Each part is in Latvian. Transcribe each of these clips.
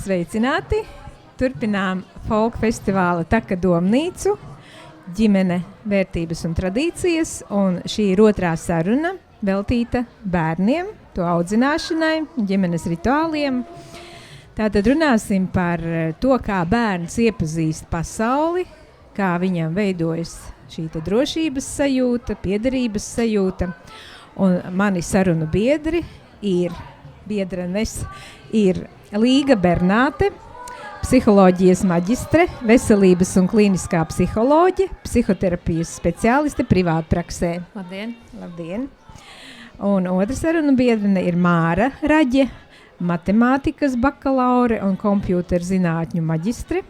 Sveicināti! Turpinām folk festivāla Taka domnīcu, ģimene, vērtības un tradīcijas, un šī ir otrā saruna veltīta bērniem, to audzināšanai, ģimenes rituāliem. Tātad runāsim par to, kā bērns iepazīst pasauli, kā viņam veidojas šī drošības sajūta, piederības sajūta. Un mani sarunu biedri ir Līga Bernāte, psiholoģijas maģistre, veselības un klīniskā psiholoģe, psihoterapijas speciāliste privātpraksē. Labdien! Labdien! Un otra sarunu biedrene ir Māra Raģe, matemātikas bakalaure un kompjūterzinātņu maģistre,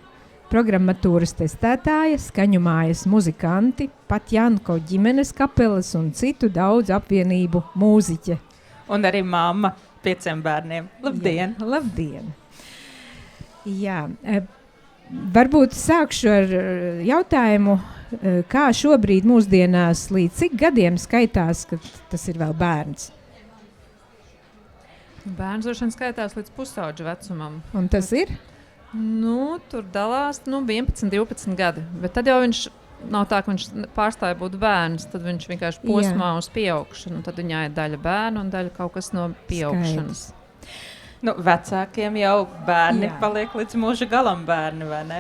programmatūras testētāja, skaņu mājas muzikanti, pat Janko ģimenes kapeles un citu daudz apvienību mūziķe. Un arī mamma 5 bērniem. Labdien! Jā, labdien! Jā, varbūt sākšu ar jautājumu, kā šobrīd mūsdienās līdz cik gadiem skaitās, ka tas ir vēl bērns? Bērns droši vien skaitās līdz pusauģa vecumam. Un tas ir? Tur dalās 11, 12 gadi. Bet tad jau viņš nav tā, ka viņš pārstāja būt bērns, tad viņš vienkārši posmā uz pieaugšanu. Tad viņā ir daļa bērnu un daļa kaut kas no pieaugšanas. Skaidrs. Vecākiem jau bērni paliek līdz mūža galam bērni, vai ne?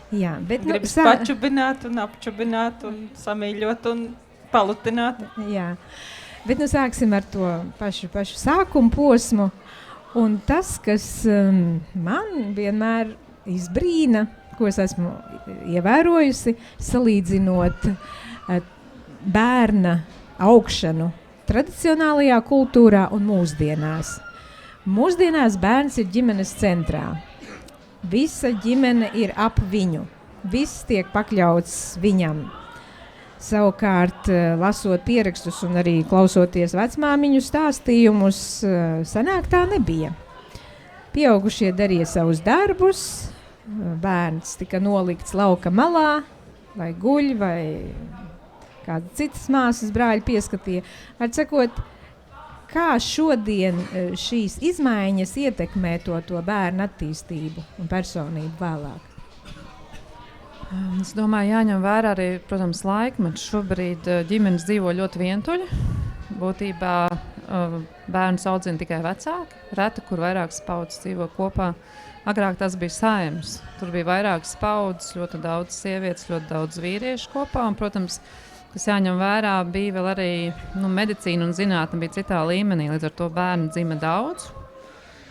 Jā, bet gribas pačubināt un apčubināt un samīļot un palutināt. Jā, bet sāksim ar to pašu sākumu posmu. Un tas, kas man vienmēr izbrīna, ko es esmu ievērojusi, salīdzinot bērna augšanu tradicionālajā kultūrā un mūsdienās. Mūsdienās bērns ir ģimenes centrā. Visa ģimene ir ap viņu. Viss tiek pakļauts viņam. Savukārt, lasot pierakstus un arī klausoties vecmāmiņu stāstījumus, sanāk tā nebija. Pieaugušie darīja savus darbus, bērns tika nolikts lauka malā, vai guļ, vai kāda citas māsas brāļi pieskatīja. Var sakot, kā šodien šīs izmaiņas ietekmē to bērnu attīstību un personību vēlāk? Es domāju, jāņem vērā arī, protams, laikmets. Šobrīd ģimenes dzīvo ļoti vientuļi. Būtībā bērns audzina tikai vecāki. Reti, kur vairākas paudzes dzīvo kopā. Agrāk tas bija saimes. Tur bija vairākas paudzes, ļoti daudz sievietes, ļoti daudz vīriešu kopā. Un, protams, kas jāņem vērā, bija vēl arī medicīna un zinātne bija citā līmenī. Līdz ar to bērnu dzima daudz,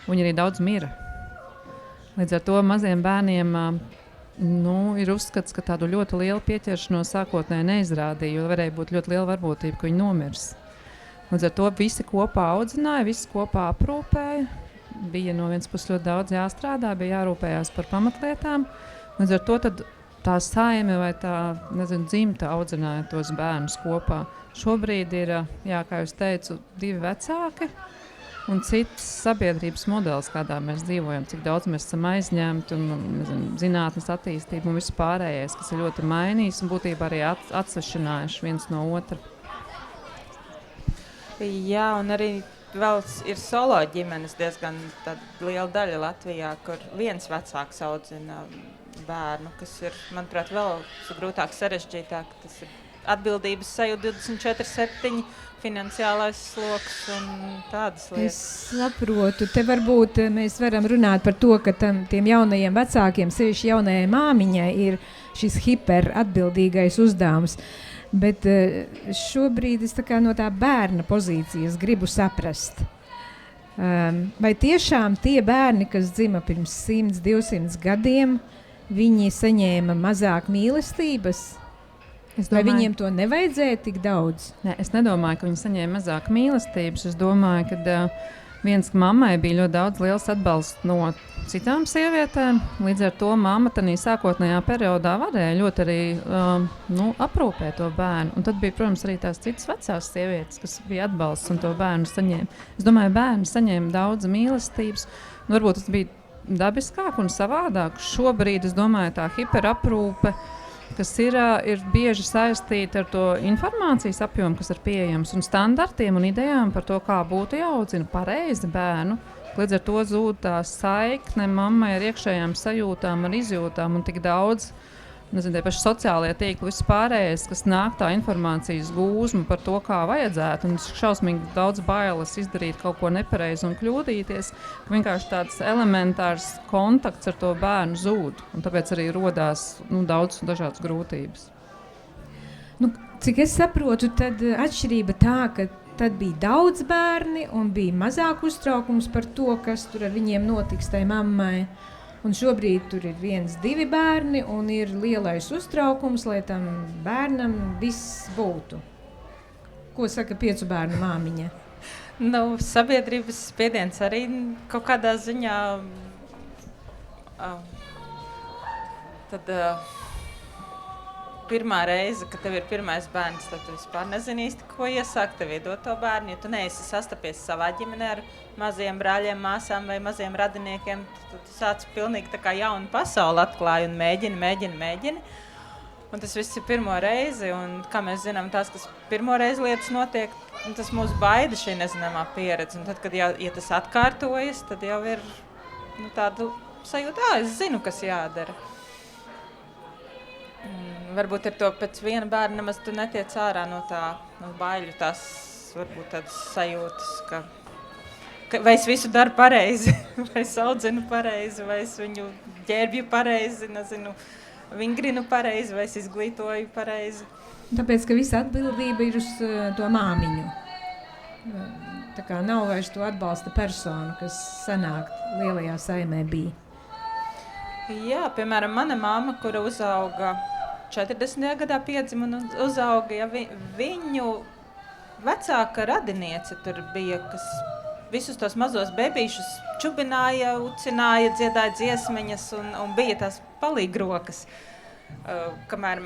viņi arī daudz mira. Līdz ar to maziem bērniem ir uzskats, ka tādu ļoti lielu pieķeršanos sākotnēji neizrādīja, jo varēja būt ļoti liela varbūtība, ka viņi nomirs. Līdz ar to visi kopā audzināja, visi kopā aprūpēja. Bija no vienas puses ļoti daudz jāstrādā, bija jārūpējās par pamatlietām. Līdz ar to tad tā saime vai tā, dzimta audzināja tos bērnus kopā. Šobrīd ir, kā jūs teicu, 2 vecāki un cits sabiedrības modelis, kādā mēs dzīvojam, cik daudz mēs esam aizņemti un zinātnes attīstību un viss pārējais, kas ir ļoti mainījis un būtībā arī atsvešinājuši viens no otra. Jā, un arī vēl ir solo ģimenes diezgan liela daļa Latvijā, kur viens vecāks audzina bērnu, kas ir, manuprāt, vēl grūtāk sarežģītāk. Tas ir atbildības sajūta 24/7, finansiālais sloks un tādas lietas. Es saprotu, te varbūt mēs varam runāt par to, ka tiem jaunajiem vecākiem, sevišķi jaunajai māmiņai, ir šis hiperatbildīgais uzdevums. Bet šobrīd es no tā bērna pozīcijas gribu saprast. Vai tiešām tie bērni, kas dzima pirms 100, 200 gadiem, viņi saņēma mazāk mīlestības? Vai viņiem to nevajadzēja tik daudz? Nē, es nedomāju, ka viņi saņēma mazāk mīlestības. Es domāju, ka ka mammai bija ļoti daudz liels atbalsts no citām sievietēm. Līdz ar to mamma tādā sākotnējā periodā varēja ļoti arī aprūpēt to bērnu. Un tad bija, protams, arī tās citas vecās sievietes, kas bija atbalsts un to bērnu saņēma. Es domāju, bērni saņēma daudz mīlestības. Varbūt tas bija dabiskāk un savādāk. Šobrīd, es domāju, tā hiperaprūpe, kas ir bieži saistīta ar to informācijas apjomu, kas ir pieejams, un standartiem un idejām par to, kā būtu jāaudzina pareizi bērnu, Līdz ar to zūd tā saikne mammai ar iekšējām sajūtām, ar izjūtām un tik daudz, nezinu, tie paši sociālie tīkli, viss pārējais, kas nāk tā informācijas gūzma par to, kā vajadzētu, un šausmīgi daudz bailes izdarīt kaut ko nepareizi un kļūdīties, ka vienkārši tāds elementārs kontakts ar to bērnu zūd, un tāpēc arī rodās daudz dažādas grūtības. Cik es saprotu, tad atšķirība tā, ka tad bija daudz bērni un bija mazāk uztraukums par to, kas tur ar viņiem notiks tai mammai. Un šobrīd tur ir 1, 2 bērni un ir lielais uztraukums, lai tam bērnam viss būtu. Ko saka 5 bērnu māmiņa? Sabiedrības spiediens arī kaut kādā ziņā pirmā reize, kad tev ir pirmais bērns, tad tu vispār nezini īsti, ko iesākt, tev iedot to bērnu. Ja tu neesi sastapies savā ģimenē ar maziem brāļiem, māsām vai maziem radiniekiem, tad tu sāc pilnīgi tā kā jaunu pasauli atklāji un mēģini. Un tas viss ir pirmo reizi, un kā mēs zinām, tās, kas pirmo reizi lietas notiek, tas mūs baida šī nezināmā pieredze. Un tad, kad ja tas atkārtojas, tad jau ir tāda sajūta, es zinu, kas jādara. Varbūt ar to pēc viena bērna nemaz tu netiec ārā no baiļu, tās varbūt tādas sajūtas, ka vai es visu daru pareizi, vai es audzinu pareizi, vai es viņu ģērbju pareizi, nezinu, vingrinu pareizi, vai es izglītoju pareizi. Tāpēc, ka visa atbildība ir uz to māmiņu. Tā kā nav vairs to atbalsta personu, kas sanāk lielajā saimē bija. Jā, piemēram, mana mamma, kura uzauga 40. gadā piedzima un uzauga, ja viņu vecāka radiniece tur bija, kas visus tos mazos bebīšus čubināja, ucināja, dziedāja dziesmiņas un bija tās palīgrokas. Kamēr,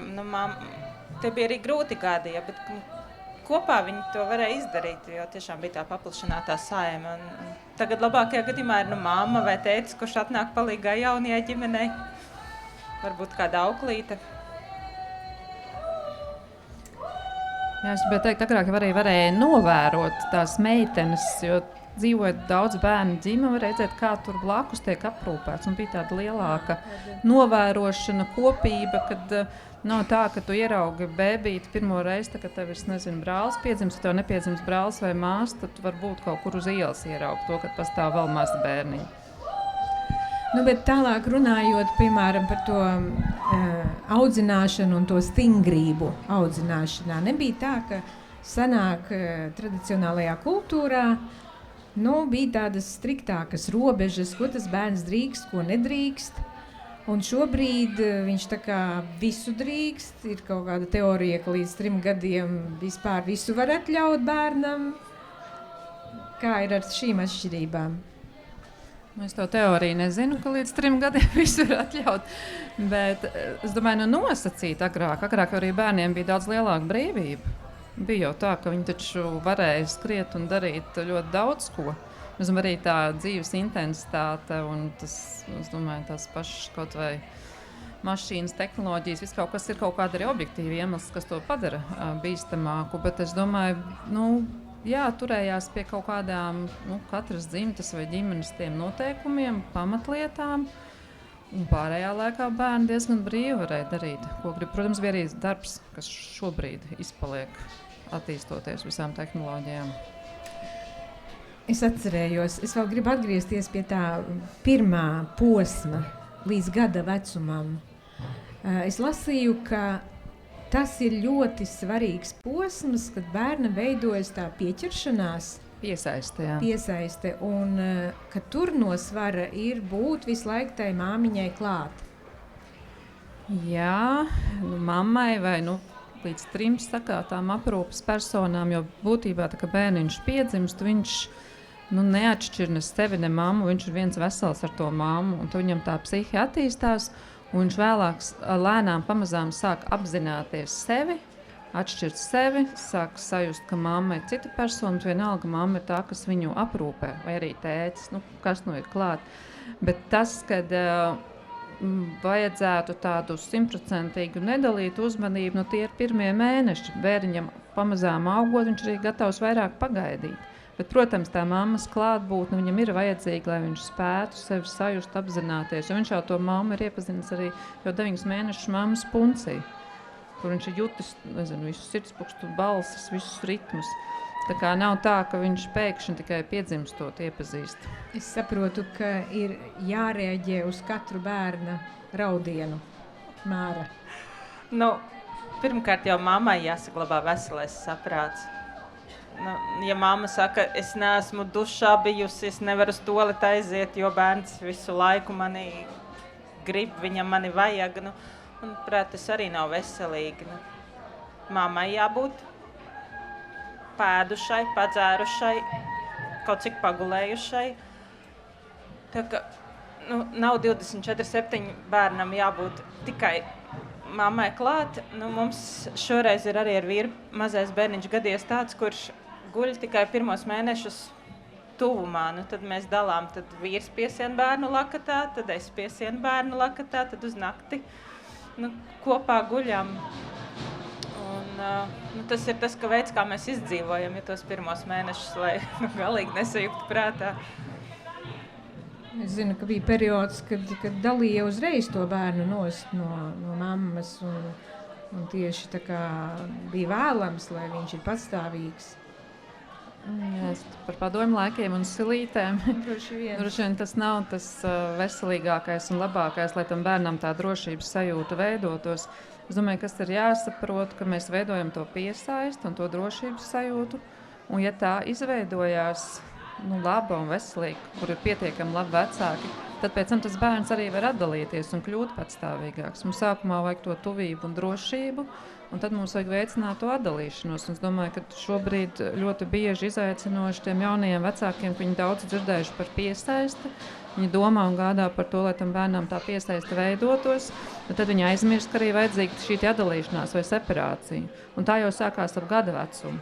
tie bija arī grūti gadi, ja, bet kopā viņi to varēja izdarīt, jo tiešām bija tā paplašinātā saima. Un tagad labākajā gadījumā ir mamma vai tētis, kurš atnāk palīgā jaunajai ģimenei, varbūt kāda auklīte. Jā, es gribēju teikt, agrāk arī varēja novērot tās meitenes, jo dzīvojot daudz bērnu ģimeni, var redzēt, kā tur blakus tiek aprūpēts. Un bija tāda lielāka novērošana, kopība, kad nav tā, ka tu ieraugi bēbīti pirmo reizi, tā, kad tev ir, nezinu, brālis piedzims, ja tev nepiedzims brālis vai māsa, tad tu varbūt kaut kur uz ielas ieraugt to, kad pastāv vēl mazi bērniņi. Bet tālāk runājot, piemēram, par to audzināšanu un to stingrību audzināšanā, nebija tā, ka sanāk tradicionālajā kultūrā, bija tādas striktākas robežas, ko tas bērns drīkst, ko nedrīkst. Un šobrīd viņš tā kā visu drīkst, ir kaut kāda teorija, ka līdz 3 gadiem vispār visu var atļaut bērnam. Kā ir ar šīm atšķirībām? Es to teoriju nezinu, ka līdz 3 gadiem visu var atļaut, bet es domāju, nosacīt agrāk arī bērniem bija daudz lielāka brīvība. Bija jau tā, ka viņi taču varēja skriet un darīt ļoti daudz ko. Arī tā dzīves intensitāte un tas, es domāju, tās pašas kaut vai mašīnas, tehnoloģijas, viss kaut kas ir kaut kāda arī objektīva iemesls, kas to padara bīstamāku, bet es domāju, jā, turējās pie kaut kādām katras dzimtas vai ģimenes tiem noteikumiem, pamatlietām, un pārējā laikā bērni diezgan brīvi varēja darīt, ko grib. Protams, bija arī darbs, kas šobrīd izpaliek attīstoties visām tehnoloģijām. Es atcerējos, es vēl gribu atgriezties pie tā pirmā posma līdz gada vecumam. Es lasīju, ka tas ir ļoti svarīgs posms, kad bērna veidojas tā pieķeršanās, piesaiste, un ka tur no svara ir būt visu laiku tai māmiņai klāt. Jā, mammai vai līdz 3 sakātām aprūpes personām, jo būtībā tā, ka bērniņš piedzimst, viņš neatšķir ne sevi, ne mammu, viņš ir viens vesels ar to mammu, un viņam tā psihe attīstās, un viņš vēlāk lēnām pamazām sāk apzināties sevi, atšķirt sevi, sāk sajust, ka mamma ir cita persona, vienalga mamma ir tā, kas viņu aprūpē, vai arī tētis, kas ir klāt. Bet tas, kad vajadzētu tādu 100% nedalītu uzmanību, tie ir pirmie mēneši. Bērniņam pamazām augot, viņš arī gatavs vairāk pagaidīt. Bet, protams, tā mammas klātbūtne viņam ir vajadzīga, lai viņš spētu sevi sajust, apzināties. Jo viņš jau to mammu ir iepazinis arī jau 9 mēnešus mammas puncī, kur viņš ir jutis, nezinu, visus sirdspukstu, balsis, visus ritmus. Tā kā nav tā, ka viņš pēkšņi tikai piedzimstot iepazīst. Es saprotu, ka ir jārēģē uz katru bērna raudienu, Māra. Nu, pirmkārt jau mammai jāsaglabā veselais saprāts. Nu, ja mamma saka, es neesmu dušā bijusi, es nevaru uz toaleti aiziet, jo bērns visu laiku mani grib, viņam mani vajag, nu, manuprāt, tas arī nav veselīgi. Nu, mammai jābūt pēdušai, padzērušai, kaut cik pagulējušai. Tā ka, nu, nav 24/7 bērnam jābūt tikai mammai klāt. Nu, mums šoreiz ir arī ar vīru mazais bērniņš gadies tāds, kurš guļ tikai pirmos mēnešus tuvumā. Nu, tad mēs dalām, tad vīrs piesien bērnu lakatā, tad es piesienu bērnu lakatā, tad uz nakti kopā guļam. Un, tas ir tas, ka veids, kā mēs izdzīvojam, ja tos pirmos mēnešus, lai galīgi nesajuktu prātā. Es zinu, ka bija periods, kad dalīja uzreiz to bērnu nost no mammas, un tieši tā kā bija vēlams, lai viņš ir patstāvīgs. Jā, par padomu laikiem un silītēm. Droši vien tas nav tas veselīgākais un labākais, lai tam bērnam tā drošības sajūta veidotos. Es domāju, kas ir jāsaprot, ka mēs veidojam to piesaisti un to drošības sajūtu, un ja tā izveidojās laba un veselīga, kur ir pietiekami labi vecāki, tad pēc tam tas bērns arī var atdalīties un kļūt patstāvīgāks. Mums sākumā vajag to tuvību un drošību, un tad mums vajag veicināt to atdalīšanos. Un es domāju, ka šobrīd ļoti bieži izaicinoši tiem jaunajiem vecākiem, ka viņi daudz dzirdējuši par piesaisti, viņi domā un gādā par to, lai tam bērnam tā piesaiste veidotos, bet tad viņi aizmirst, ka arī vajadzīga šī atdalīšanās vai separācija. Un tā jau sākās ap gada vecumu.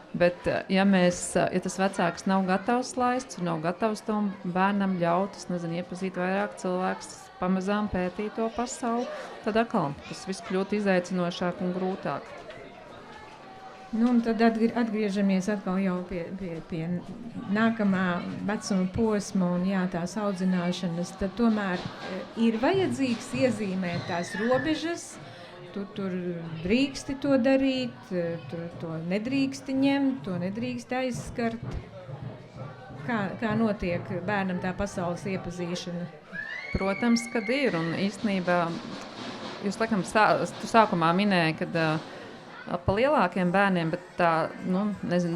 Bet, ja tas vecāks nav gatavs laists un nav gatavs tam bērnam ļaut, iepazīt vairāk cilvēks, pamazām pētīt to pasauli, tad atkal tas viss kļūt izaicinošāk un grūtāk. Nu, un tad atgriežamies atkal jau pie nākamā vecuma posma un tās audzināšanas, tad tomēr ir vajadzīgs iezīmēt tās robežas. Tu tur drīksti to darīt, tu to nedrīksti ņemt, to nedrīksti aizskart. Kā notiek bērnam tā pasaules iepazīšana? Protams, kad ir, un īstenībā jūs laikam sākumā minēja, kad pa lielākiem bērniem, bet tā,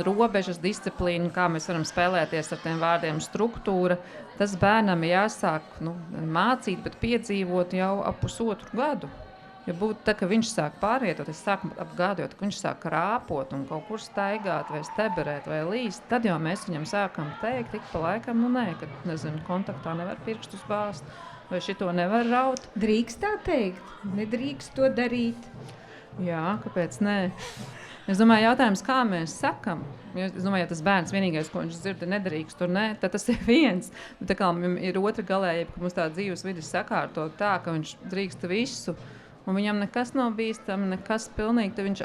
robežas, disciplīna, kā mēs varam spēlēties ar tiem vārdiem, struktūra, tas bērnam jāsāk mācīt, bet piedzīvot jau ap 1,5 gadu. Ja būtu tā, ka viņš sāk pārvietot, es sāku ap gadu, ka viņš sāk rāpot un kaut kur staigāt vai steberēt vai līst, tad jau mēs viņam sākam teikt, ik pa laikam, kontaktā nevar pirkstus bāzt, vai šito nevar raut. Drīkst tā teikt? Nedrīkst to darīt? Jā, kāpēc nē? Es domāju, jautājums, kā mēs sakam. Es domāju, ja tas bērns vienīgais, ko viņš dzird, nedrīkst tur nē, tad tas ir viens. Tā kā ir otra galējība, ka mums tā dzīves vidas sakārto tā, ka viņš drīkst visu, un viņam nekas nav bīstami, nekas pilnīgi, tad viņš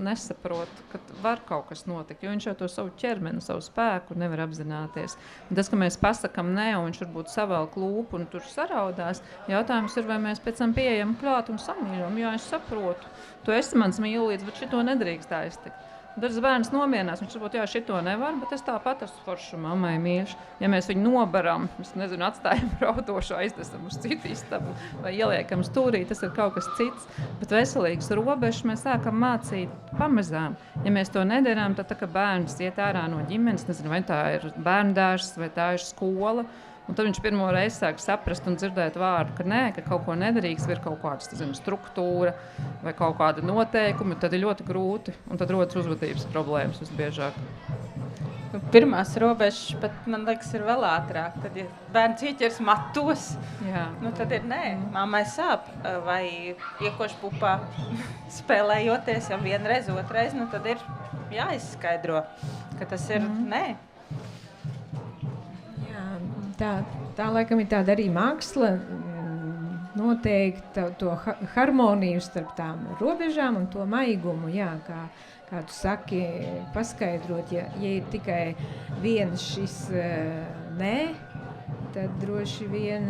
nesaprot, ka var kaut kas notikt, jo viņš jau to savu ķermeni, savu spēku nevar apzināties. Un tas, ka mēs pasakam nē, un viņš varbūt savēl klūpu un tur saraudās, jautājums ir, vai mēs pēc tam pieejam klāt un samīļam. Jā, es saprotu, tu esi mans mīlīts, bet šito nedrīkst aiztikt. Un tad bērns nomierinās, viņš varbūt, jā, šito nevar, bet es tāpat esmu foršu mammai mīļš. Ja mēs viņu nobaram, atstājam raudošu, aizdesam uz citu istabu vai ieliekam stūrī, tas ir kaut kas cits. Bet veselīgas robežas mēs sākam mācīt pamazām. Ja mēs to nedarām, tad tā, ka bērns iet ārā no ģimenes, vai tā ir bērndārs, vai tā ir skola, un tad viņš pirmo reizi sāk saprast un dzirdēt vārdu, ka nē, ka kaut ko nedarīgs, ir kaut kāda struktūra vai kaut kāda noteikumi, tad ir ļoti grūti, un tad rodas uzvedības problēmas visbiežāk. Pirmās robežas pat, man liekas, ir vēl ātrāk. Tad, ja bērns ieķers matos, tad ir nē, mammai sāp vai iekoš pupā spēlējoties, ja vienreiz, otrais, tad ir jāizskaidro, ka tas ir nē. Tā laikam ir tāda arī māksla, noteikt to harmoniju starp tām robežām un to maigumu, jā, kā tu saki, paskaidrot, ja ir tikai viens šis nē, tad droši vien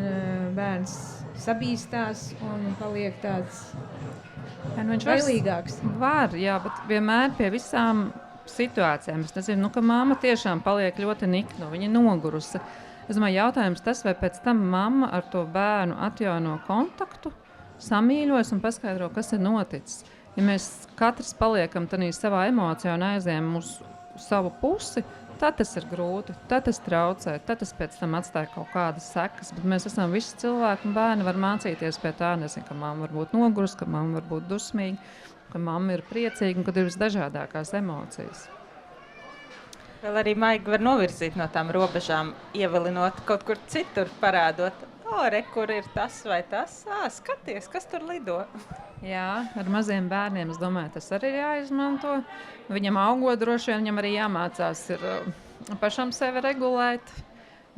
bērns sabīstās un paliek tāds bailīgāks. Var, jā, bet vienmēr pie visām situācijām. Es nezinu, ka mamma tiešām paliek ļoti nikna, viņa nogurusi. Es domāju, jautājums tas, vai pēc tam mamma ar to bērnu atjauno kontaktu, samīļos un paskaidro, kas ir noticis. Ja mēs katrs paliekam tādā savā emocijā un aizējam uz savu pusi, tad tas ir grūti, tad tas traucē, tad tas pēc tam atstāja kaut kādas sekas. Bet mēs esam visi cilvēki un bērni var mācīties pie tā, nezinu, ka mamma var būt nogurusi, ka mamma var būt dusmīga, ka mamma ir priecīga un kad ir visdažādākās emocijas. Vēl arī maigi var novirzīt no tām robežām, ievilinot kaut kur citur, parādot, kur ir tas vai tas, skaties, kas tur lido. Jā, ar maziem bērniem, es domāju, tas arī ir jāizmanto. Viņam augot droši vien, viņam arī jāmācās ir pašam sevi regulēt,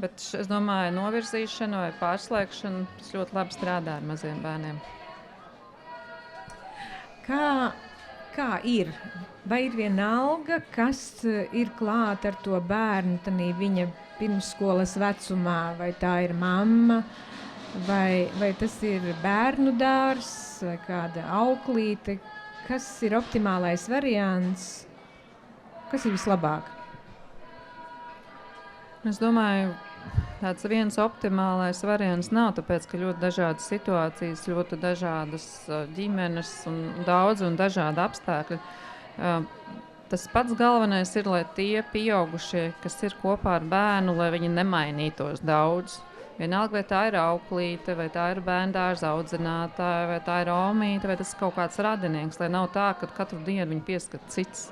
bet es domāju, novirzīšana vai pārslēgšana, tas ļoti labi strādā ar maziem bērniem. Kā ir? Vai ir vienalga, kas ir klāt ar to bērnu tanī viņa pirmsskolas vecumā? Vai tā ir mamma, vai tas ir bērnu dārs, vai kāda auklīte? Kas ir optimālais variants? Kas ir vislabāk? Es domāju, tāds viens optimālais variants nav, tāpēc, ka ļoti dažādas situācijas, ļoti dažādas ģimenes un daudz un dažādi apstākļi. Tas pats galvenais ir, lai tie pieaugušie, kas ir kopā ar bērnu, lai viņi nemainītos daudz. Vienalga, vai tā ir auklīte, vai tā ir bērndārza audzinātāja, vai tā ir omīte, vai tas ir kaut kāds radinieks, lai nav tā, ka katru dienu viņu pieskat cits.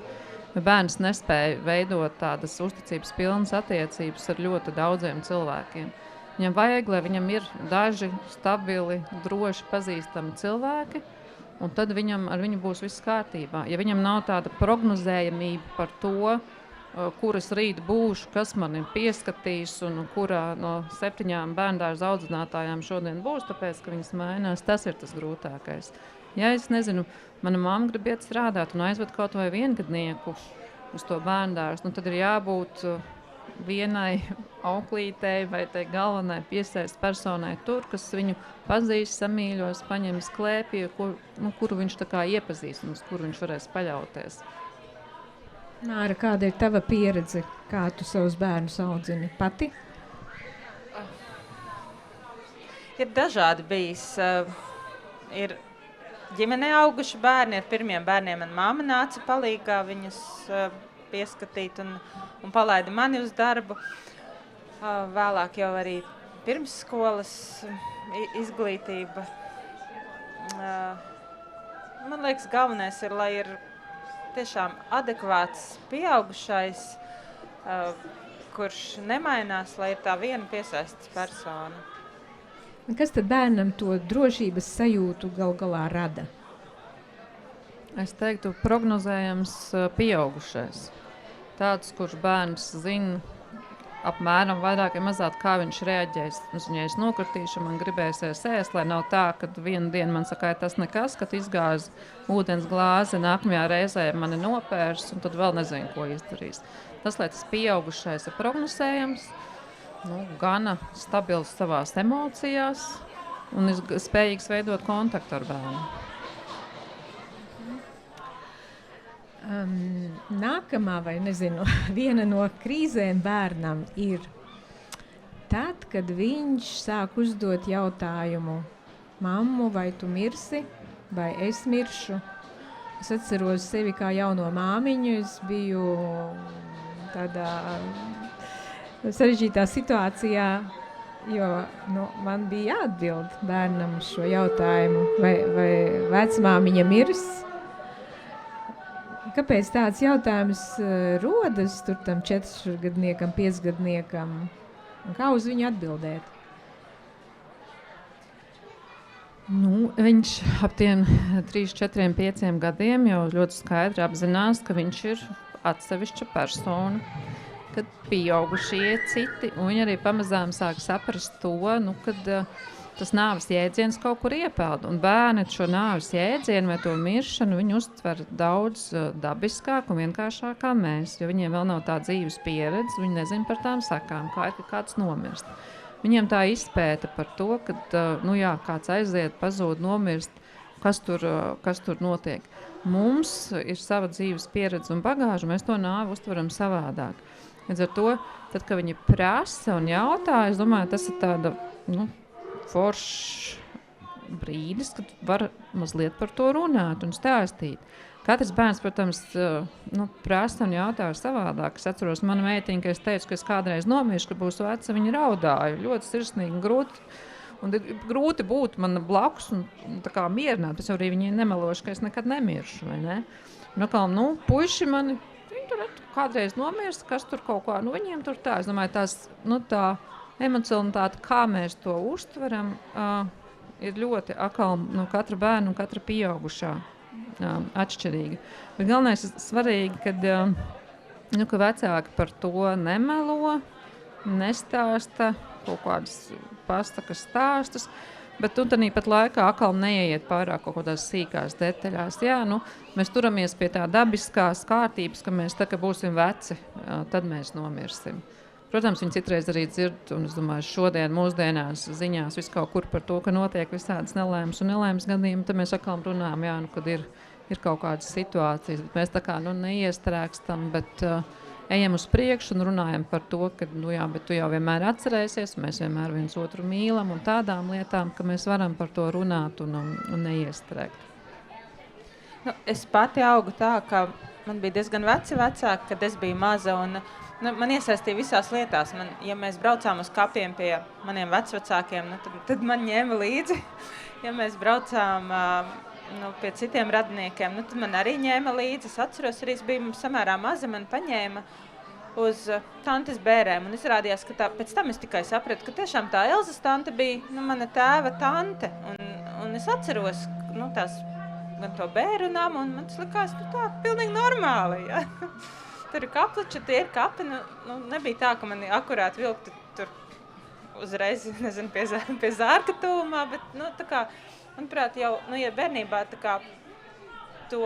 Bērns nespēja veidot tādas uzticības pilnas attiecības ar ļoti daudziem cilvēkiem. Viņam vajag, lai viņam ir daži stabili, droši pazīstami cilvēki, un tad ar viņu būs viss kārtībā. Ja viņam nav tāda prognozējamība par to, kuras rīt būšu, kas man ir pieskatījis un kurā no 7 bērndārza audzinātājām šodien būs, tāpēc, ka viņas mainās, tas ir tas grūtākais. Ja es nezinu, mana mamma grib iet strādāt un aizved kaut vai viengadnieku uz to bērndārzu, tad ir jābūt vienai auklītei vai tai galvenai piesaist personai tur, kas viņu pazīst, samīļos, paņems klēpī, kuru viņš tā kā iepazīst un uz kuru viņš varēs paļauties. Māra, kāda ir tava pieredze? Kā tu savus bērnus audzini pati? Ir dažādi bijis. Ir ģimenē auguši bērni, ar pirmiem bērniem man mamma nāca palīgā viņus pieskatīt un palaida mani uz darbu. Vēlāk jau arī pirmsskolas izglītība. Man liekas, galvenais ir, lai ir tiešām adekvāts pieaugušais, kurš nemainās, lai ir tā viena piesaistas persona. Kas tad bērnam to drošības sajūtu gal galā rada? Es teiktu, prognozējams pieaugušais. Tāds, kurš bērns zina apmēram vairāk vai mazāk, kā viņš reaģēs. Ja es nokritīšu, man gribēsies ēst, lai nav tā, ka vienu dienu man saka, tas nekas, kad izgāz ūdens glāzi, nākamajā reizē mani nopērs un tad vēl nezinu, ko izdarīs. Tas, lai tas pieaugušais ir prognozējams, gana stabils savās emocijās un ir spējīgs veidot kontaktu ar bērnu. Nākamā vai nezinu, viena no krīzēm bērnam ir tad, kad viņš sāk uzdot jautājumu: mammu, vai tu mirsi, vai es miršu? Es atceros sevi kā jauno māmiņu, es biju tādā sarežģītā situācijā, jo man bija jāatbild bērnam šo jautājumu, vai vecmāmiņa mirs. Kāpēc tāds jautājums rodas tur tam 4-gadniekam, 5-gadniekam? Un kā uz viņu atbildēt? Viņš ap tiem 3, 4, 5 gadiem jau ļoti skaidri apzinās, ka viņš ir atsevišķa persona, kad pieaugušie citi, un viņi arī pamazām sāk saprast to, kad tas nāves jēdziens kaut kur iepeld. Un bērni šo nāves jēdzienu vai to miršanu viņi uztver daudz dabiskāk un vienkāršāk kā mēs, jo viņiem vēl nav tā dzīves pieredze, viņi nezin par tām sakām, kā ir, ka kāds nomirst. Viņiem tā izpēta par to, ka kāds aiziet, pazūd, nomirst, kas tur notiek. Mums ir sava dzīves pieredze un bagāža, mēs to nāvi uztveram savādāk. Līdz ar to, tad, kad viņi prasa un jautā, es domāju, tas ir tāda foršs brīdis, kad var mazliet par to runāt un stāstīt. Katrs bērns, protams, prasa un jautā savādāk. Es atceros manu meitiņu, ka es teicu, ka es kādreiz nomiršu, ka būs veca, viņa raudāja. Ļoti sirsnīgi un grūti. Un grūti būt man blakus un tā kā mierināt. Es arī viņai nemelošu, ka es nekad nemiršu, vai ne? Puiši mani, viņi tur kādreiz nomirst, kas tur kaut kā, viņiem tur tā. Es domāju, tā emocionalitāte, kā mēs to uztveram, ir ļoti atkal katra bērna un katra pieaugušā atšķirīga. Bet galvenais ir svarīgi, ka vecāki par to nemelo, nestāsta kaut kādas pastakas stāstus, bet tāpat laikā atkal neieiet pārāk kaut kādās sīkās detaļās. Jā, mēs turamies pie tā dabiskās kārtības, ka mēs tā, ka būsim veci, tad mēs nomirsim. Protams, viņi citreiz arī dzird, un es domāju, šodien mūsdienās ziņās viss kaut kur par to, ka notiek visādas nelēmas un nelēmas gadījumi, tad mēs atkal runājam, kad ir kaut kādas situācijas, bet mēs tā kā neiestrēgstam, bet ejam uz priekšu un runājam par to, ka, bet tu jau vienmēr atcerēsies, mēs vienmēr viens otru mīlam un tādām lietām, ka mēs varam par to runāt un neiestrēgt. Es pati augu tā, ka man bija diezgan veci vecāki, kad es biju maza un man iesaistīja visās lietās. Ja mēs braucām uz kapiem pie maniem vecvecākiem, tad man ņēma līdzi. Ja mēs braucām pie citiem radiniekiem, tad man arī ņēma līdzi. Es atceros, arī es biju samērā maza, man paņēma uz tantes bērēm. Un izrādījās, ka pēc tam es tikai sapratu, ka tiešām tā Elzas tante bija mana tēva tante. Un es atceros tās gan to bēru namu, un man tas likās tā pilnīgi normāli. Ja? Tur ir kapliči, tie ir kapi, nebija tā, ka mani akurāt vilktu tur uzreiz, nezinu, pie zārka tuvumā, bet, tā kā, manuprāt, jau, ja bērnībā tā kā to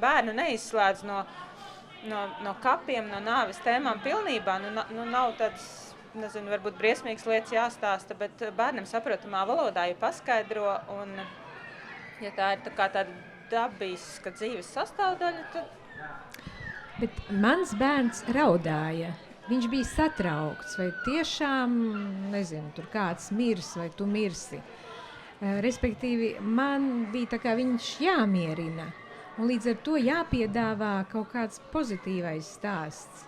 bērnu neizslēdz no kapiem, no nāves tēmām pilnībā, nav tādas, nezinu, varbūt briesmīgas lietas jāstāsta, bet bērnam saprotamā valodā ja paskaidro, un, ja tā ir tā kā tāda dabiska dzīves sastāvdaļa, tad Bet mans bērns raudāja. Viņš bija satraukts, vai tiešām, nezinu, tur kāds mirs, vai tu mirsi. Respektīvi, man bija tā kā viņš jāmierina. Un līdz ar to jāpiedāvā kaut kāds pozitīvais stāsts.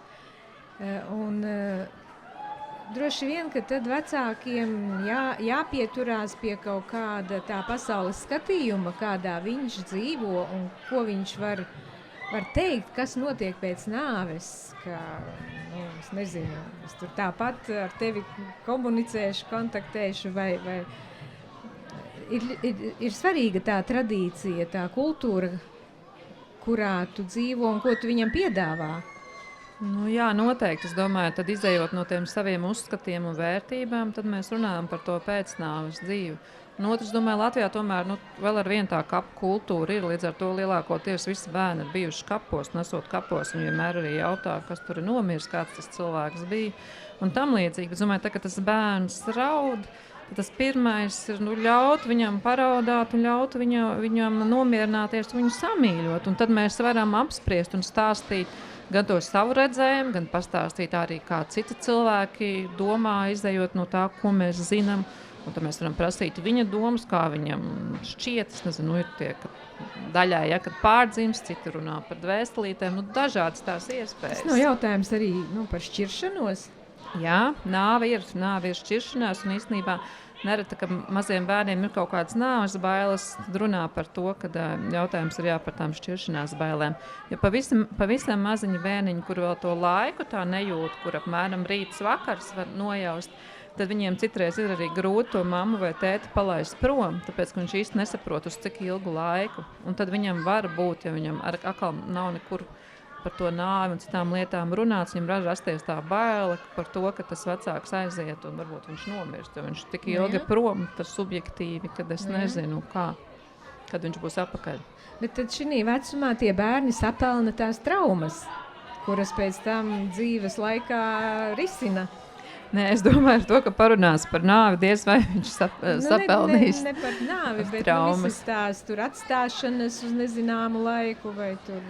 Droši vien, ka tad vecākiem jāpieturās pie kaut kāda tā pasaules skatījuma, kādā viņš dzīvo un ko viņš var teikt, kas notiek pēc nāves, ka, es nezinu, es tur tāpat ar tevi komunicēšu, kontaktēšu, vai ir svarīga tā tradīcija, tā kultūra, kurā tu dzīvo un ko tu viņam piedāvā. Jā, noteikti. Es domāju, tad izējot no tiem saviem uzskatiem un vērtībām, tad mēs runājam par to pēcnāves dzīvi. Un otrs, domāju, Latvijā tomēr vēl ar vien tā kapu kultūra ir, līdz ar to lielākoties visi bērni ir bijuši kapos, nesot kapos, un vienmēr arī jautā, kas tur ir nomirs, kāds tas cilvēks bija, un tam līdzīgi. Es domāju, ka tas bērns raud, tas pirmais ir ļaut viņam paraudāt un ļaut viņam nomierināties, viņu samīļot, un tad mēs varam apspriest un stāstīt gan to savu redzējumu, gan pastāstīt arī, kā citi cilvēki domā, izējot no tā, ko mēs zinām. Un tad mēs varam prasīt viņa domas, kā viņam šķiet. Es nezinu, ir tie, ka daļai, kad pārdzimst, citi runā par dvēstelītēm, dažādas tās iespējas. Tas nav jautājums arī par šķiršanos? Jā, nāve ir šķiršanās, un īstenībā nereti, ka maziem bērniem ir kaut kādas nāves bailes, tad runā par to, ka jautājums ir par tām šķiršanās bailēm. Ja pavisam maziņi bērniņi, kur vēl to laiku tā nejūt, kur apmēram rīts vakars var nojaust, tad viņiem citreiz ir arī grūti to mammu vai tēti palaist prom, tāpēc, ka viņš īsti nesaprot uz cik ilgu laiku. Un tad viņam var būt, ja viņam atkal nav nekur par to nāvi un citām lietām runāts, viņam rasties tā baila par to, ka tas vecāks aiziet un varbūt viņš nomirst, jo viņš tik ilgi prom, tas subjektīvi, kad es nezinu, kad viņš būs atpakaļ. Bet tad šī vecumā tie bērni sapelna tās traumas, kuras pēc tam dzīves laikā risina. Nē, es domāju, to, ka parunās par nāvi, diez vai viņš sapelnīs. Ne par nāvi, bet traumas. Visas tās tur atstāšanas uz nezināmu laiku vai tur.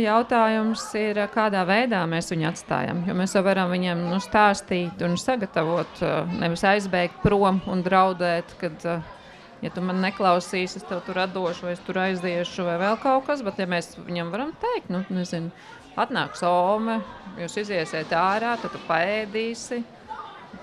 Jautājums ir, kādā veidā mēs viņu atstājam. Jo mēs jau varam viņam stāstīt un sagatavot, nevis aizbēgt prom un draudēt, kad, ja tu man neklausīsi, es tev tur atdošu, vai es tur aiziešu, vai vēl kaut kas. Bet ja mēs viņam varam teikt, nezinu, atnāks Ome, jūs iziesiet ārā, tad tu paēdīsi,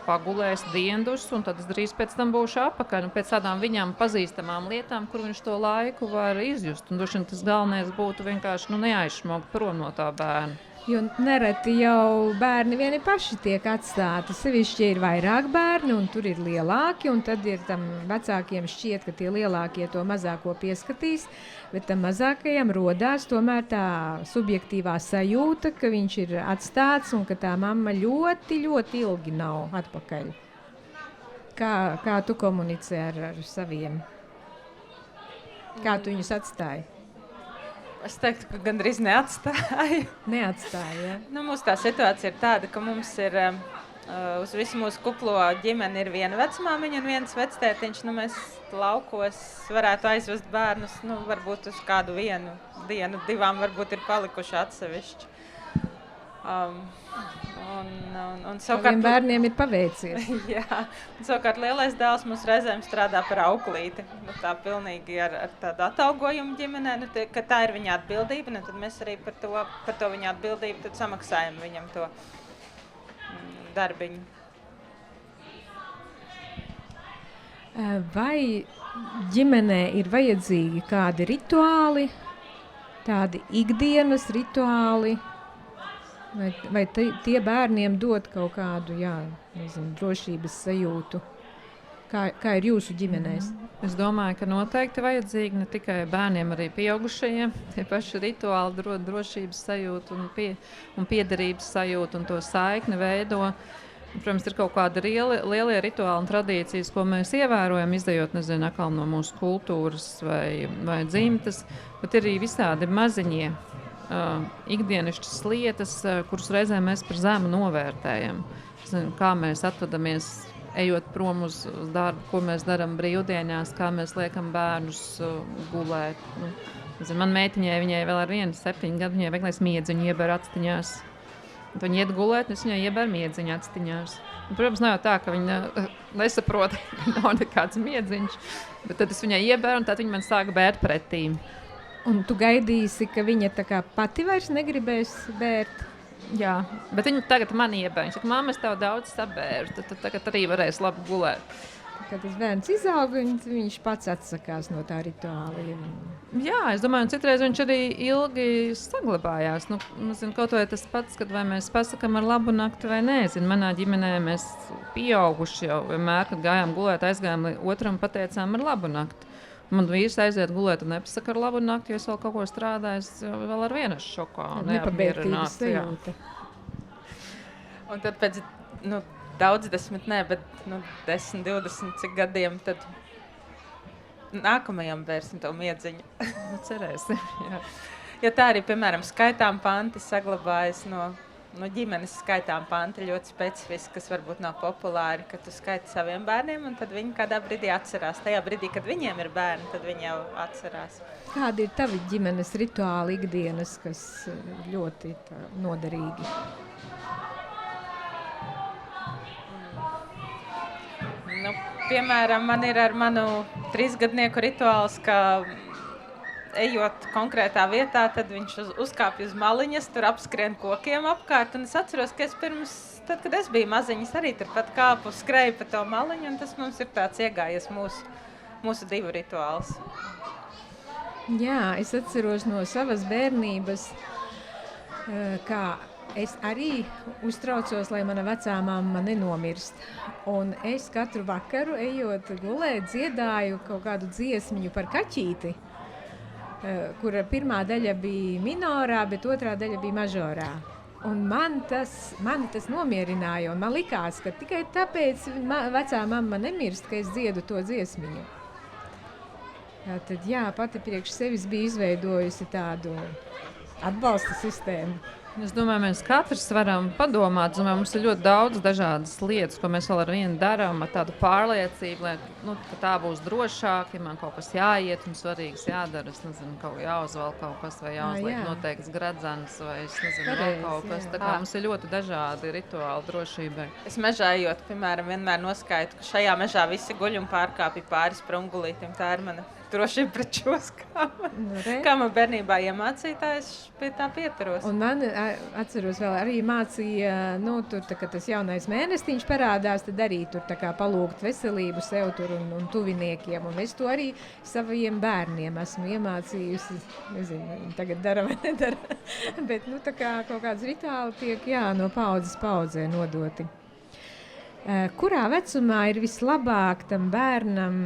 pagulēsi diendus, un tad es drīz pēc tam būšu apakaļ. Pēc tādām viņam pazīstamām lietām, kur viņš to laiku var izjust. Un droši vien tas galvenais būtu vienkārši neaizšmogt prom no tā bērna. Jo nereti jau bērni vieni paši tiek atstāti. Sevišķi ir vairāk bērni, un tur ir lielāki, un tad ir tam vecākiem šķiet, ka tie lielākie to mazāko pieskatīs, bet tam mazākajam rodās tomēr tā subjektīvā sajūta, ka viņš ir atstāts un ka tā mamma ļoti, ļoti ilgi nav atpakaļ. Kā tu komunicē ar saviem? Kā tu viņus atstāji? Es teiktu, ka gandrīz neatstāju. Neatstāju, ja? Mūsu tā situācija ir tāda, ka mums ir uz visu mūsu kuplo ģimeni ir viena vecmāmiņa un viens vectētiņš. Mēs laukos varētu aizvest bērnus, varbūt uz kādu vienu dienu, divām varbūt ir palikuši atsevišķi. Un savukārt bērniem ir paveicies. Jā, un savukārt lielais dēls mums reizēm strādā par auklīti. Tā pilnīgi ar tādu atalgojumu ģimenē, ka tā ir viņa atbildība, tad mēs arī par to viņa atbildību tad samaksājam viņam to darbiņu. Vai ģimenē ir vajadzīgi kādi rituāli, tādi ikdienas rituāli? Vai tie bērniem dod kaut kādu, drošības sajūtu? Kā ir jūsu ģimenēs? Es domāju, ka noteikti vajadzīgi ne tikai bērniem, arī pieaugušajiem. Tie paši rituāli dod drošības sajūtu un piederības sajūtu un to saikni veido. Protams, ir kaut kādi lielie rituāli un tradīcijas, ko mēs ievērojam, izdejot, atkal no mūsu kultūras vai dzimtas, bet ir arī visādi maziņie ikdienišķas lietas, kuras reizēm mēs par zemu novērtējam. Kā mēs atvadamies, ejot prom uz darbu, ko mēs darām brīvdienās, kā mēs liekam bērnus gulēt. Man meitiņai, viņai vēl ar 7 gadu, viņai vieglais miedziņu ieber actiņās. Viņa iet gulēt, un es viņai ieber miedziņu actiņās. Protams, nav jau tā, ka viņa nesaprot, ka nav nekāds miedziņš, bet tad es viņai ieberu, un tad viņa man sāka bērt pretīm. Un tu gaidīsi, ka viņa tā kā pati vairs negribēs bērt? Jā, bet viņa tagad man iebēr. Viņa saka, mamma, es tev daudz sabēru, tad tagad arī varēs labi gulēt. Kad tas bērns izaug, viņš pats atsakās no tā rituāla. Jā, es domāju, un citreiz viņš arī ilgi saglabājās. Kaut vai tas pats, kad vai mēs pasakam ar labu nakti vai nē. Manā ģimenē mēs pieauguši jau vienmēr, kad gājām gulēt, aizgājām otram pateicām ar labu nakti. Man vīrs aiziet gulēt un nepasaka ar labu nakti, jo es vēl kaut ko strādāju, es vēl ar vienu šokā un neapmierināts sajūta. Un tad pēc, daudz 10, bet 10, 20 cik gadiem, tad nākamajam vērsim to miedziņu. Cerēsim, jā. Jo tā arī, piemēram, skaitām panti saglabājas no ģimenes skaitām panti ļoti specifiski, kas varbūt nav populāri, ka tu skaiti saviem bērniem, un tad viņi kādā brīdī atcerās. Tajā brīdī, kad viņiem ir bērni, tad viņi jau atcerās. Kādi ir tavi ģimenes rituāli ikdienas, kas ļoti noderīgi? Piemēram, man ir ar manu 3-gadnieku rituāls, ka ejot konkrētā vietā, tad viņš uzkāpj uz maliņas, tur apskrien kokiem apkārt. Un es atceros, ka tad, kad es biju maziņas, arī turpat kāpu, skrēju pa to maliņu, un tas mums ir tāds iegājies mūsu divu rituāls. Jā, es atceros no savas bērnības, kā es arī uztraucos, lai mana vecā mamma nenomirst. Un es katru vakaru, ejot gulēt, dziedāju kaut kādu dziesmiņu par kaķīti. kura pirmā daļa bija minorā, bet otrā daļa bija mažorā. Un mani tas nomierināja, un man likās, ka tikai tāpēc vecā mamma nemirst, ka es dziedu to dziesmiņu. Tad jā, pati priekš sevis bija izveidojusi tādu atbalsta sistēmu. Es domāju, mēs katrs varam padomāt. Domāju, mums ir ļoti daudz dažādas lietas, ko mēs vēl ar vienu darām, ar tādu pārliecību, ka tā būs drošāk, ja man kaut kas jāiet un svarīgs jādara. Es nezinu, kaut jāuzvelk kaut kas vai jāuzliek noteikts gradzenes vai es nezinu, vēl kaut kas. Tā kā mums ir ļoti dažādi rituāli drošībai. Es mežā ejot, piemēram, vienmēr noskaitu, ka šajā mežā visi guļ un pārkāpja pāri sprungulītim. Tā ir mana drošība pret čoskām. Kā man bērnībā iemācītājs pie tā pieturos. Un man, atceros, vēl arī mācīja, tur, kad tas jaunais mēnestiņš parādās, tad arī tur tā kā palūgt veselību sev tur un tuviniekiem. Un es to arī saviem bērniem esmu iemācījusi. Nezinu, tagad dara vai nedara. Bet, tā kā kaut kāds rituāli tiek, no paudzes paudzē nodoti. Kurā vecumā ir vislabāk tam bērnam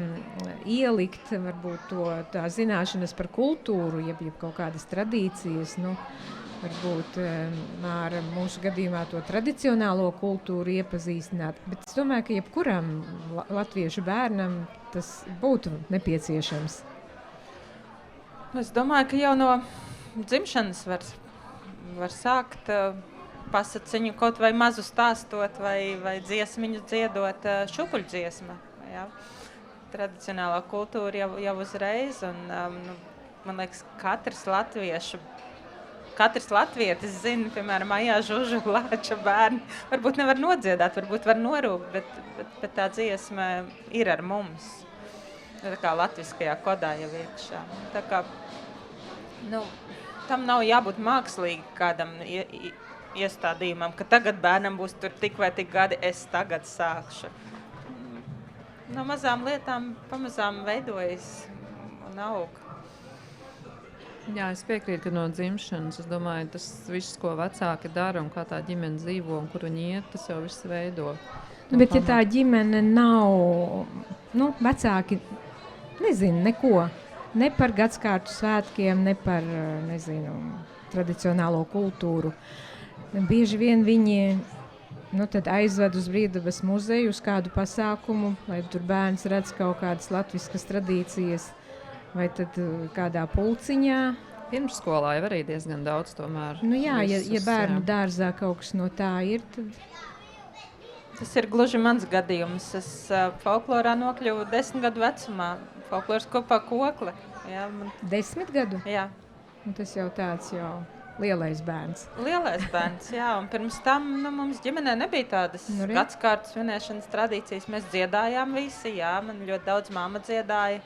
ielikt varbūt tā zināšanas par kultūru, jeb kaut kādas tradīcijas, varbūt ar mūsu gadījumā to tradicionālo kultūru iepazīstināt. Bet es domāju, ka jebkuram latviešu bērnam tas būtu nepieciešams. Es domāju, ka jau no dzimšanas var sākt pasaciņu kaut vai mazu stāstot vai dziesmiņu dziedot šupuļdziesma. Ja? Tradicionālā kultūra jau uzreiz, un man liekas, katrs latvietis zina, piemēram, Maijā Žužu Lāča bērni. Varbūt nevar nodziedāt, varbūt var norūkt, bet tā dziesma ir ar mums. Tā kā latviskajā kodā jau iekšā. Tā kā, tam nav jābūt mākslīgi kādam iestādījumam, ka tagad bērnam būs tur tik vai tik gadi, es tagad sākšu. No mazām lietām pamazām veidojas un aug. Jā, es piekrītu, ka no dzimšanas, es domāju, tas viss, ko vecāki dara un kā tā ģimene dzīvo un kur viņi iet, tas jau viss veido. Bet ja tā ģimene nav, vecāki nezinu neko, ne par gadskārtu svētkiem, ne par, tradicionālo kultūru. Bieži vien viņi tad aizved uz Brīvdabas muzeju uz kādu pasākumu, lai tur bērns redz kaut kādas latviskas tradīcijas, vai tad kādā pulciņā. Pirmsskolā jau arī diezgan daudz tomēr. Ja bērnu dārzā kaut kas no tā ir, tad... Tas ir gluži mans gadījums. Es folklorā nokļuvu 10 gadu vecumā. Folkloras kopā kokle. Jā, 10 gadu? Jā. Un tas jau tāds lielais bērns. Lielais bērns, jā. Un pirms tam mums ģimenē nebija tādas gadskārtas svinēšanas tradīcijas. Mēs dziedājām visi, jā. Man ļoti daudz mamma dziedāja.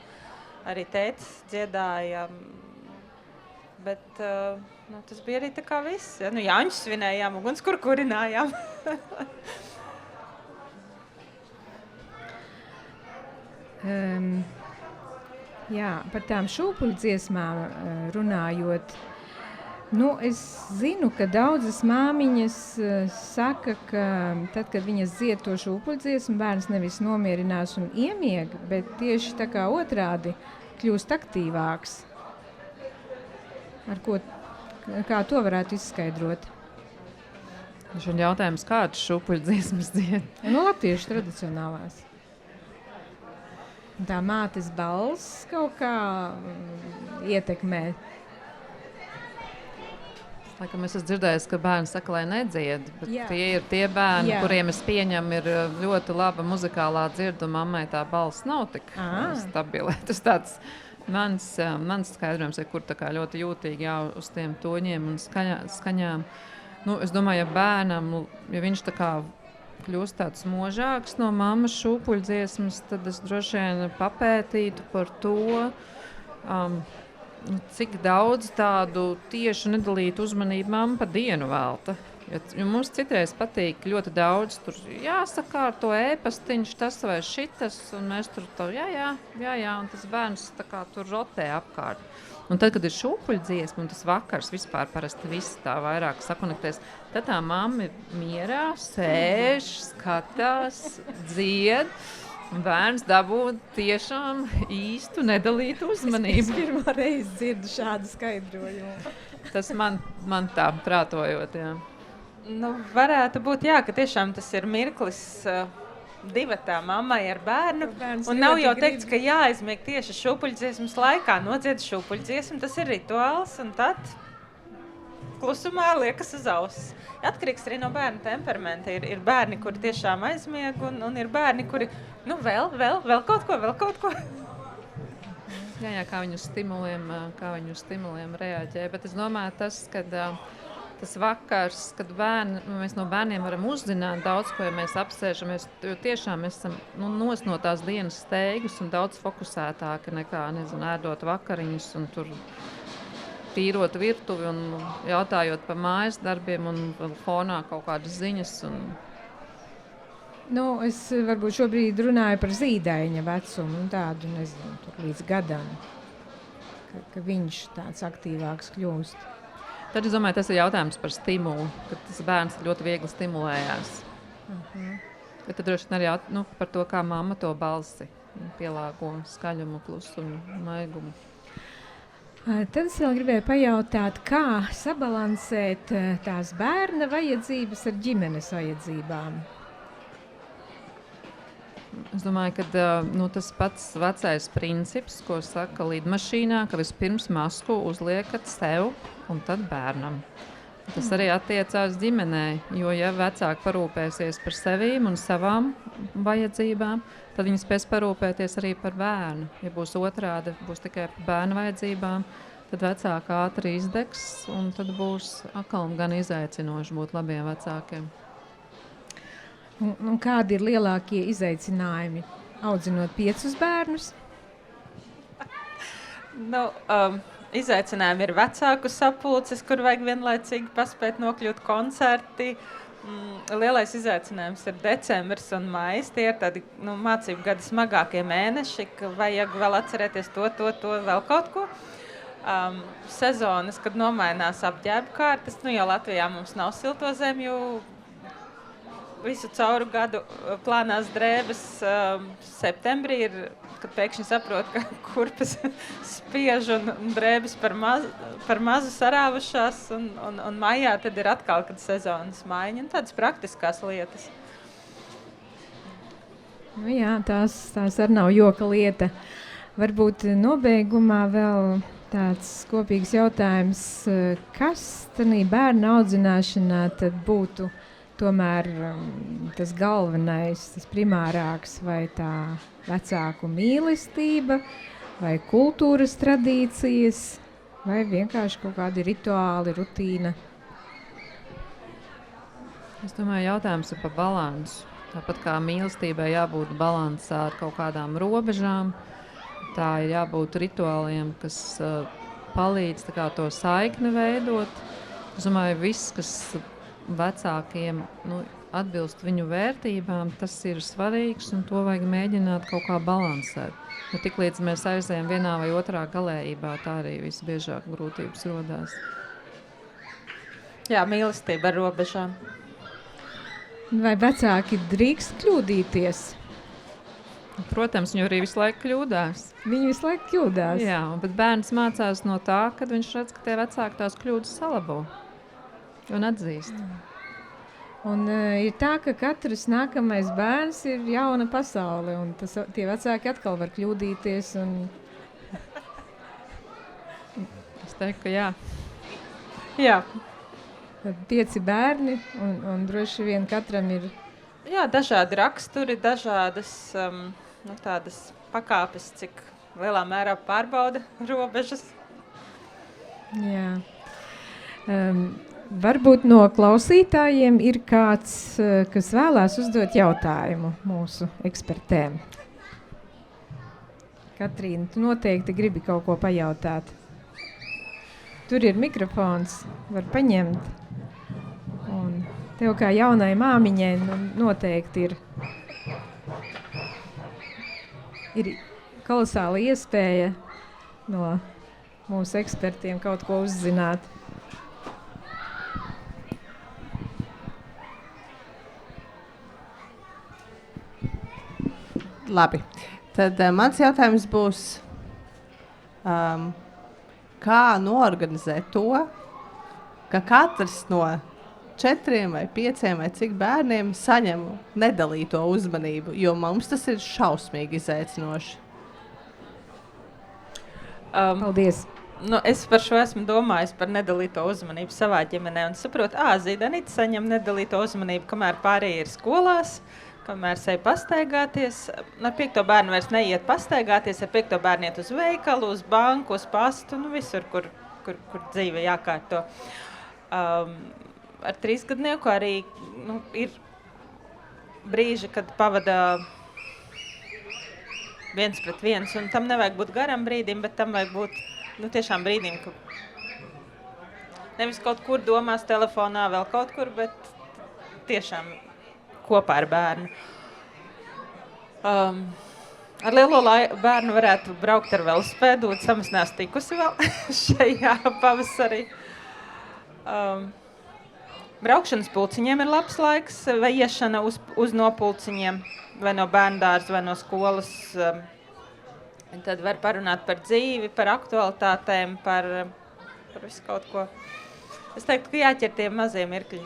Arī tētis dziedāja. Bet tas bija arī tā kā viss. Ja? Jāņus svinējām, ugunskura kurinājām. Jā, par tām šūpuļdziesmām runājot. Es zinu, ka daudzas māmiņas saka, ka tad, kad viņas dzied to šūpuļdziesmu, bērns nevis nomierinās un iemieg, bet tieši tā kā otrādi kļūst aktīvāks. Kā to varētu izskaidrot? Šodien jautājums, kādas šūpuļdziesmas dzied? Latviešu tradicionālās. Tā mātes balss kaut kā ietekmē. Laikam es esmu dzirdējis, ka bērni saka, lai nedzied, bet tie ir tie bērni, kuriem es pieņemu, ir ļoti laba muzikālā dzirde, un mammai tā balss nav tik stabila. Tas tāds mans skaidrojums, kur tā kā ļoti jūtīgi uz tiem toņiem un skaņām. Es domāju, ja bērnam, ja viņš tā kā kļūst tāds možāks no mammas šūpuļdziesmas, tad es droši vien papētītu par to, cik daudz tādu tieši nedalītu uzmanību mamma pa dienu velta. Jo mums citreiz patīk ļoti daudz, tur jāsakārto ēpastiņš, tas vai šitas, un mēs tur un tas bērns tā kā tur rotē apkārt. Un tad, kad ir šūpuļdziesma, un tas vakars vispār parasti viss tā vairāk sakonektēs, tad tā mamma mierā sēž, skatās, dzied. Un bērns dabū tiešām īstu nedalītu Es uzmanību. pirmo reizi dzirdu šādu skaidrojumu. Tas man tā prātojot, jā. Nu, varētu būt, jā, ka tiešām tas ir mirklis divatā mammai ar bērnu. Bērns Un nav ļoti jau grib. teikts, ka jāaizmieg tieši šūpuļdziesmas laikā. Nodzied šūpuļdziesmu, tas ir rituāls, un tad klusumā liekas uz auss. Atkarīgs arī no bērna temperamenta. Ir bērni, kuri tiešām aizmieg, un ir bērni, kuri, nu, vēl kaut ko. Jā, kā viņu stimuliem reaģē. Bet es domāju, tas vakars, kad mēs no bērniem varam uzzināt daudz ko, ja mēs apsēžamies, jo tiešām mēs esam nos no tās dienas steigas un daudz fokusētāki nekā, ēdot vakariņus un tur tīrot virtuvi un jautājot par mājas darbiem un vēl fonā kaut kādas ziņas. Nu, es varbūt šobrīd runāju par zīdaiņa vecumu un tādu, nezinu, tur līdz gadam, ka viņš tāds aktīvāks kļūst. Tad es domāju, tas ir jautājums par stimulu, ka tas bērns ļoti viegli stimulējās. Bet tad droši vien arī par to, kā mamma to balsi pielāgo skaļumu, klusumu, maigumu. Tad es vēl gribēju pajautāt, kā sabalansēt tās bērna vajadzības ar ģimenes vajadzībām. Es domāju, ka tas pats vecais princips, ko saka lidmašīnā, ka vispirms masku uzliekat sev un tad bērnam. Tas arī attiecās ģimenei, jo ja vecāki parūpēsies par sevīm un savām vajadzībām, tad viņi spēs parūpēties arī par bērnu. Ja būs otrādi, būs tikai par bērnu vajadzībām, tad vecāki ātri izdegs un tad būs atkal gan izaicinoši būt labiem vecākiem. Un kādi ir lielākie izaicinājumi audzinot 5 bērnus? Nu, izaicinājumi ir vecāku sapulces, kur vajag vienlaicīgi paspēt nokļūt koncerti. Lielais izaicinājums ir decembris un maijs. Tie ir tādi mācību gada smagākie mēneši, ka vajag vēl atcerēties to, vēl kaut ko. Sezonas, kad nomainās apģērba kārtas, jau Latvijā mums nav silto zemju, visu cauru gadu plānās drēbes. Septembrī ir, kad pēkšņi saprot, ka kurpes spiež un drēbes par mazu sarāvušās, un maijā tad ir atkal, kad sezonas maiņa, un tādas praktiskās lietas. Nu jā, tās arī nav joka lieta. Varbūt nobeigumā vēl tāds kopīgs jautājums, kas tādā bērna audzināšanā tad būtu tomēr tas galvenais, tas primārāks, vai tā vecāku mīlestība, vai kultūras tradīcijas, vai vienkārši kaut kādi rituāli, rutīna? Es domāju, jautājums ir par balansu. Tāpat kā mīlestībai jābūt balansā ar kaut kādām robežām, tā ir jābūt rituāliem, kas palīdz to saikni veidot. Es domāju, viss, kas vecākiem atbilst viņu vērtībām, tas ir svarīgs un to vajag mēģināt kaut kā balansēt. Jo tik līdz mēs aizējam vienā vai otrā galējībā, tā arī visbiežāk grūtības rodās. Jā, mīlestība ar robežām. Vai vecāki drīkst kļūdīties? Protams, viņi arī visu laiku kļūdās. Viņi visu laiku kļūdās? Jā, bet bērns mācās no tā, kad viņš redz, ka tie vecāki tās kļūdas salabo un atzīst. Un ir tā, ka katrs nākamais bērns ir jauna pasaule, un tie vecāki atkal var kļūdīties. Es teiktu, ka jā. Jā. Tad 5 bērni, un droši vien katram ir... Jā, dažādi raksturi, dažādas tādas pakāpes, cik lielā mērā pārbauda robežas. Jā. Varbūt no klausītājiem ir kāds, kas vēlās uzdot jautājumu mūsu ekspertēm. Katrīna, tu noteikti gribi kaut ko pajautāt. Tur ir mikrofons, var paņemt. Un tev kā jaunai māmiņai noteikti ir kolosāla iespēja no mūsu ekspertiem kaut ko uzzināt. Labi. Tad mans jautājums būs, kā noorganizēt to, ka katrs no 4 vai 5 vai cik bērniem saņem nedalīto uzmanību, jo mums tas ir šausmīgi izaicinoši. Paldies! Nu, es par šo esmu domājis par nedalīto uzmanību savā ģimenē un saprotu, Zīdanīte saņem nedalīto uzmanību, kamēr pārējie ir skolās, kamēr sēj pastaigāties. Ar 5. bērnu vairs neiet pastaigāties, ar 5. bērnu iet uz veikalu, uz banku, uz pastu, visur, kur dzīve jākārto. Ar 3-gadnieku arī ir brīži, kad pavada 1 pret 1, un tam nevajag būt garam brīdim, bet tam vajag būt tiešām brīdim, ka nevis kaut kur domās telefonā, vēl kaut kur, bet tiešām kopā ar bērnu. Ar lielo bērnu varētu braukt ar velosipēdu, samas neesmu tikusi vēl šajā pavasarī. Braukšanas pulciņiem ir labs laiks, vai iešana uz nopulciņiem, vai no bērndārs, vai no skolas. Tad var parunāt par dzīvi, par aktualitātēm, par visu kaut ko. Es teiktu, ka jāķer tie mazie mirkļi.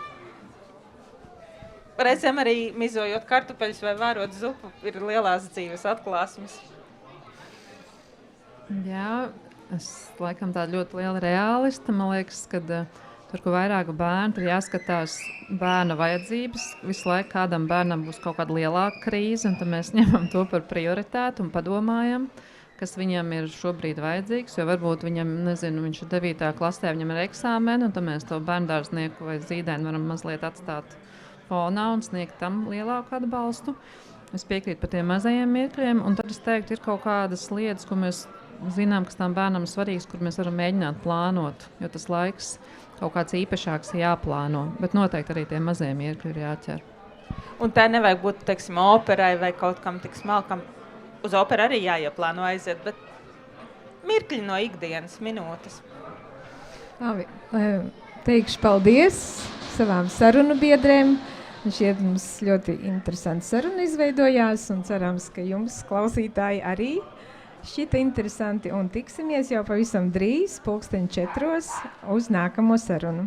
Reizēm arī mizojot kartupeļus vai vārot zupu ir lielās dzīves atklāsmes. Jā, es laikam tāda ļoti liela realista. Man liekas, ka tur, kur vairāk bērnu, tur jāskatās bērna vajadzības. Visu laiku kādam bērnam būs kaut kāda lielāka krīze, un tad mēs ņemam to par prioritāti un padomājam, kas viņam ir šobrīd vajadzīgs, jo varbūt viņam, nezinu, viņš ir 9. klasē, viņam ir eksāmeni, un tad mēs to bērndārznieku vai zīdēnu varam mazliet atstāt fonā un sniegt tam lielāku atbalstu. Es piekrītu par tiem mazajiem mirkļiem, un tad es teiktu, ir kaut kādas lietas, ko mēs zinām, kas tam bērnam ir svarīgs, kur mēs varam mēģināt plānot, jo tas laiks kaut kāds īpašāks jāplāno, bet noteikti arī tie mazie mirkļi ir jāķer. Un tā nevajag būt, teiksim, operai vai kaut kam tik smalkam. Uz operu arī jāieplāno aiziet, bet mirkļi no ikdienas minūtes. Labi, teikšu paldies savām sarunu biedrēm. Šķiet, mums ļoti interesanti saruna izveidojās un cerams, ka jums, klausītāji, arī šķita interesanti un tiksimies jau pavisam drīz, 4:00 uz nākamo sarunu.